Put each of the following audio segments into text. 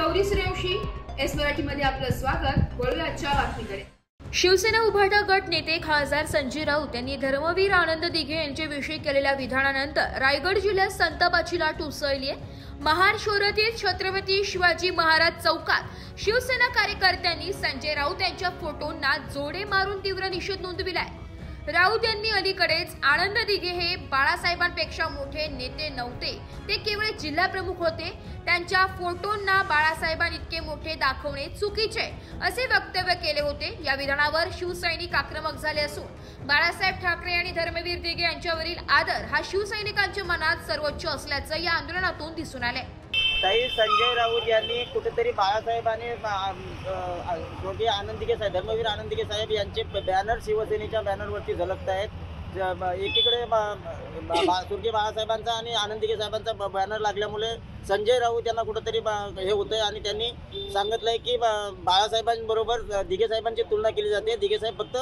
Gauri Suryavanshi, S मराठीमध्ये आपलं स्वागत। वळूया आजच्या बातमीकडे। शिवसेना उभाटा गट नेते खासदार संजय राऊत यांनी धर्मवीर आनंद दिघे यांच्याविषयी केलेल्या विधानानंतर रायगड जिल्ह्यात संतापाची लाट उसळली आहे। महाड शहरातील छत्रपती शिवाजी महाराज चौकात शिवसेना कार्यकर्त्यांनी संजय राऊत यांच्या फोटोंना जोडे मारून तीव्र निषेध नोंदविलाय। राऊत यांनी अलीकडेच आनंद दिघे हे बाळासाहेबांपेक्षा मोठे नेते नव्हते, ते केवळ जिल्हा प्रमुख होते, त्यांच्या फोटोंना बाळासाहेबांइतके मोठे दाखवणे चुकीचे असे वक्तव्य केले होते। या विधानावर शिवसैनिक आक्रमक झाले असून बाळासाहेब ठाकरे आणि धर्मवीर दिघे यांच्यावरील आदर हा शिवसैनिकांच्या मनात सर्वोच्च असल्याचं या आंदोलनातून दिसून आले। ताई संजय राऊत यांनी कुठेतरी बाळासाहेबांनी स्वर्गीय आनंद दिघे साहेब, धर्मवीर आनंद दिघे साहेब यांचे बॅनर शिवसेनेच्या बॅनरवरती झलकत आहेत। एकीकडे स्वर्गीय बाळासाहेबांचा आणि आनंद दिघे साहेबांचा बॅनर लागल्यामुळे संजय राऊत यांना कुठेतरी हे होतंय आणि त्यांनी सांगितलंय की बाळासाहेबांबरोबर दिघे साहेबांची तुलना केली जाते। दिघे साहेब फक्त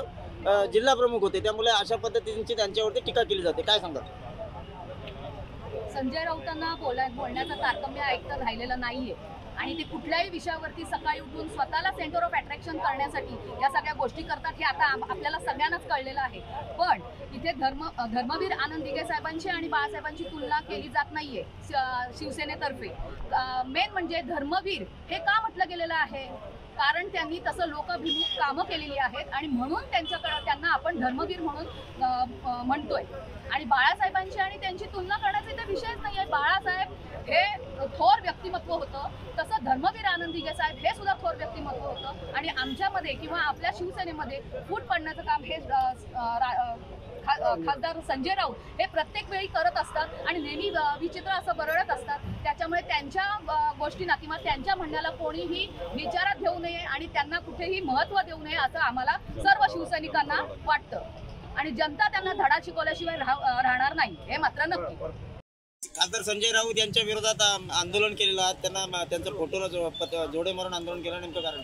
जिल्हा प्रमुख होते, त्यामुळे अशा पद्धतीची त्यांच्यावरती टीका केली जाते। काय सांगतात? संजय राऊतांना बोलण्याचं तारतम्य ऐकतं राहिलेलं नाहीये आणि ते कुठल्याही विषयावरती सकाळी उठून स्वतःला सेंटर ऑफ अट्रॅक्शन करण्यासाठी या सगळ्या गोष्टी करतात हे आता आपल्याला सगळ्यांनाच कळलेलं आहे। पण इथे धर्मवीर आनंद दिघे साहेबांची आणि बाळासाहेबांची तुलना केली जात नाहीये शिवसेनेतर्फे। मेन म्हणजे धर्मवीर हे का म्हटलं गेलेलं आहे, कारण त्यांनी तसं लोकाभिमुख कामं केलेली आहेत आणि म्हणून त्यांना आपण धर्मवीर म्हणून म्हणतोय। आणि बाळासाहेबांची आणि त्यांची तुलना करण्याचा इथे विषयच नाही आहे। बाळासाहेब हे थोर व्यक्तिमत्व होतं, तसं धर्मवीर आनंद दिघे साहेब हे सुद्धा थोर व्यक्तिमत्व होतं आणि आमच्यामध्ये किंवा आपल्या शिवसेनेमध्ये फूट पडण्याचं काम हे खासदार संजय राऊत हे प्रत्येक वेळी करत असतात आणि नेहमी विचित्र असं बरळत असतात। त्याच्यामुळे त्यांच्या गोष्टींना किंवा त्यांच्या म्हणण्याला कोणीही विचारात घेऊ नये आणि त्यांना कुठेही महत्त्व देऊ नये असं आम्हाला सर्व शिवसैनिकांना वाटतं आणि जनता त्यांना धडा शिकवल्याशिवाय राहणार नाही हे मात्र नक्की। खासदार संजय राऊत यांच्या विरोधात आंदोलन केलेलं आहे, त्यांना त्यांचा फोटोला जोडे मारून आंदोलन केलं, नेमकं कारण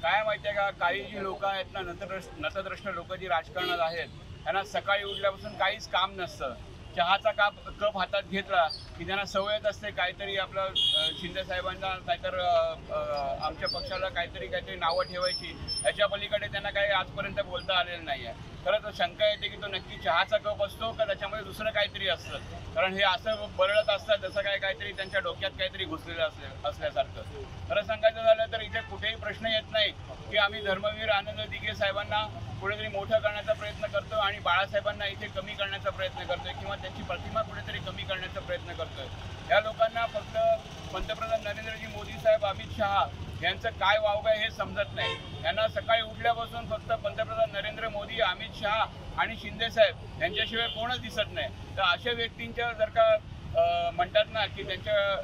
काय माहितीये का? काही जी लोक आहेत ना, नतद्रष्ट लोक जी राजकारणात आहेत, त्यांना सकाळी उठल्यापासून काहीच काम नसतं। चहाचा कप हातात घेतला की त्यांना सवयच असते काहीतरी आपलं शिंदे साहेबांना काहीतरी आमच्या पक्षाला काहीतरी नावं ठेवायची, ह्याच्या पलीकडे त्यांना काही आजपर्यंत बोलता आलेलं नाही आहे। खरं तर शंका येते की तो नक्की चहाचा कप असतो का त्याच्यामध्ये दुसरं काहीतरी असतं, कारण हे असं बरळत असतात जसं काहीतरी त्यांच्या डोक्यात काहीतरी घुसलेलं असल्यासारखं। खरं सांगायचं झालं तर इथे कुठेही प्रश्न येत नाही की आम्ही धर्मवीर आनंद दिघे साहेबांना कुठेतरी मोठं करण्याचा प्रयत्न करतो आणि बाळासाहेबांना इथे कमी करण्याचा प्रयत्न करतोय किंवा त्यांची प्रतिमा कुठेतरी कमी करण्याचा प्रयत्न करतोय। या लोकांना फक्त पंतप्रधान नरेंद्रजी मोदी साहेब, अमित शहा यांचं काय वावग आहे हे समजत नाही। यांना सकाळी उठल्यापासून फक्त पंतप्रधान नरेंद्र मोदी, अमित शहा आणि शिंदे साहेब यांच्याशिवाय कोणच दिसत नाही। तर अशा व्यक्तींच्या जर का म्हणतात ना की त्यांच्या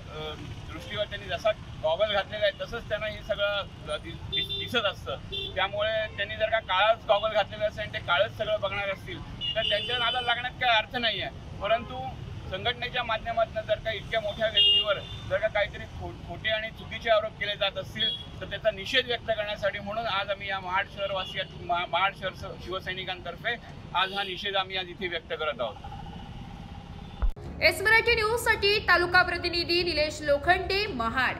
दृष्टीवर त्यांनी जसा गॉगल घातलेला आहे तसंच त्यांना हे सगळं दिसत असतं। त्यामुळे त्यांनी जर का काळाच गॉगल घातलेला असेल आणि ते काळच सगळं बघणार असतील तर त्यांच्या नादाला लागण्यात काही अर्थ नाही आहे। परंतु संघटनेच्या माध्यमातून जर का इतक्या मोठ्या व्यक्तीवर जर का काहीतरी खोटे आणि चुकीचे आरोप केले जात असतील तर त्याचा निषेध व्यक्त करण्यासाठी म्हणून आज आम्ही या महाड शहर शिवसैनिकांतर्फे आज हा निषेध आम्ही आज इथे व्यक्त करत आहोत। एस मराठी न्यूज साठी तालुका प्रतिनिधी निलेश लोखंडे, महाड।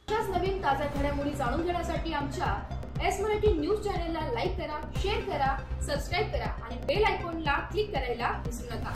अशाच नवीन ताज्या घडामोडी जाणून घेण्यासाठी आमच्या एस मराठी न्यूज चॅनलला लाईक करा, शेअर करा, सबस्क्राईब करा आणि बेल आयकॉनला क्लिक करायला विसरू नका।